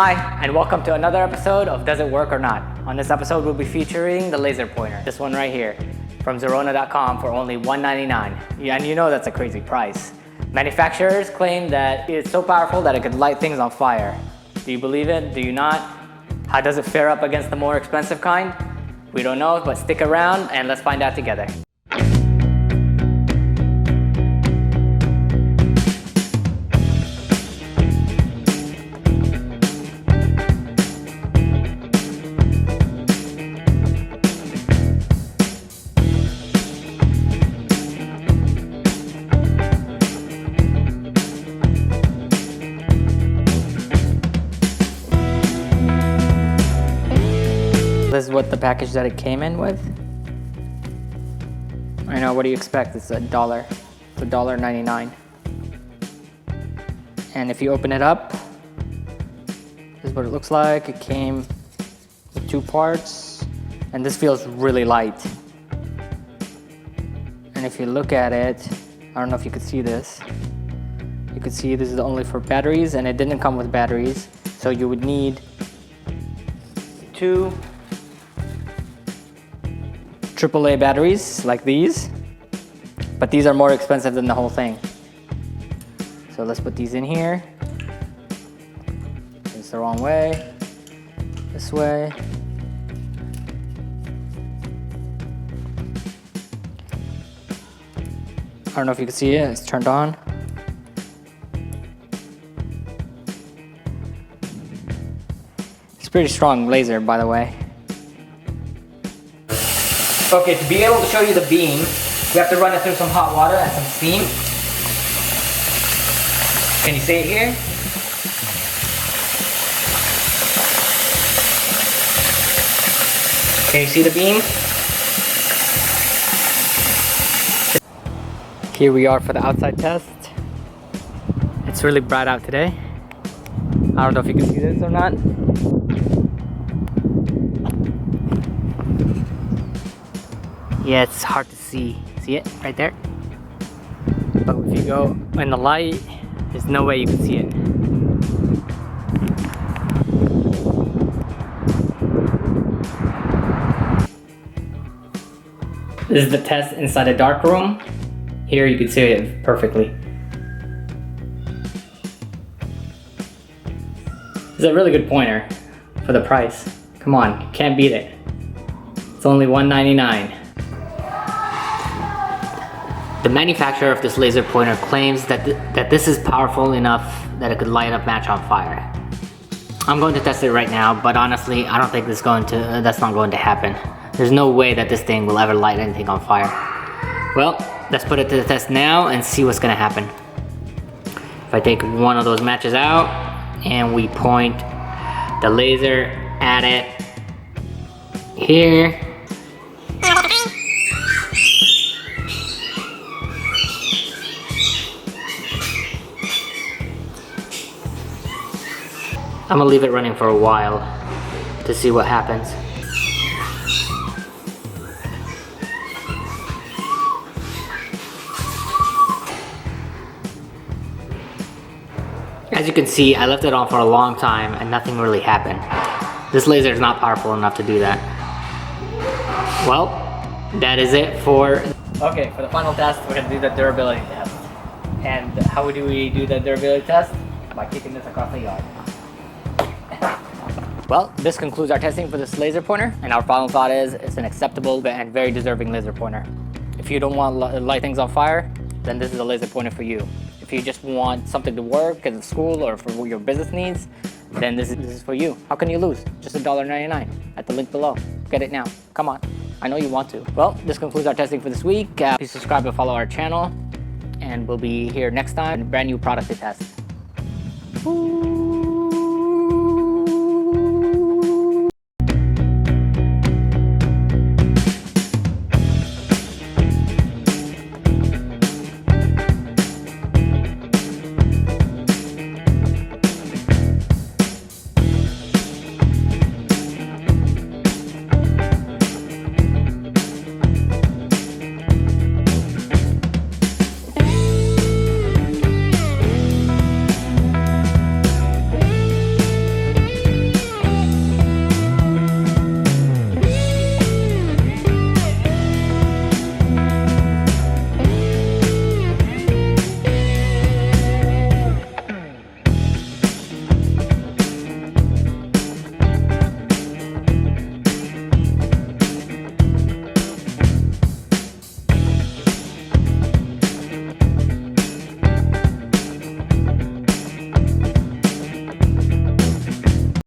Hi, and welcome to another episode of Does It Work or Not? On this episode, we'll be featuring the laser pointer. This one right here from Zerona.com for only $199. Yeah, and you know that's a crazy price. Manufacturers claim that it's so powerful that it could light things on fire. Do you believe it? Do you not? How does it fare up against the more expensive kind? We don't know, but stick around and let's find out together. This is what the package that it came in with. I know, what do you expect? It's $1. It's $1.99. And if you open it up, this is what it looks like. It came with 2 parts, and this feels really light. And if you look at it, I don't know if you could see this. You could see this is only for batteries, and it didn't come with batteries. So you would need 2 AAA batteries like these, but these are more expensive than the whole thing. So let's put these in here. It's the wrong way. This way. I don't know if you can see it, it's turned on. It's a pretty strong laser, by the way. Okay, to be able to show you the beam, we have to run it through some hot water and some steam. Can you see it here? Can you see the beam? Here we are for the outside test. It's really bright out today. I don't know if you can see this or not. Yeah, it's hard to see. See it right there? But if you go in the light, there's no way you can see it. This is the test inside a dark room. Here you can see it perfectly. It's a really good pointer for the price. Come on, you can't beat it. It's only $199. The manufacturer of this laser pointer claims that this is powerful enough that it could light a match on fire. I'm going to test it right now, but honestly, I don't think that's not going to happen. There's no way that this thing will ever light anything on fire. Well, let's put it to the test now and see what's gonna happen. If I take one of those matches out and we point the laser at it here. I'm gonna leave it running for a while to see what happens. As you can see, I left it on for a long time and nothing really happened. This laser is not powerful enough to do that. Well, that is it for... Okay, for the final test, we're gonna do the durability test. And how do we do the durability test? By kicking this across the yard. Well, this concludes our testing for this laser pointer, and our final thought is it's an acceptable and very deserving laser pointer. If you don't want to light things on fire, then this is a laser pointer for you. If you just want something to work at school or for your business needs, then this is for you. How can you lose? Just $1.99 at the link below. Get it now. Come on. I know you want to. Well, this concludes our testing for this week. Please subscribe and follow our channel, and we'll be here next time with a brand new product to test. Ooh.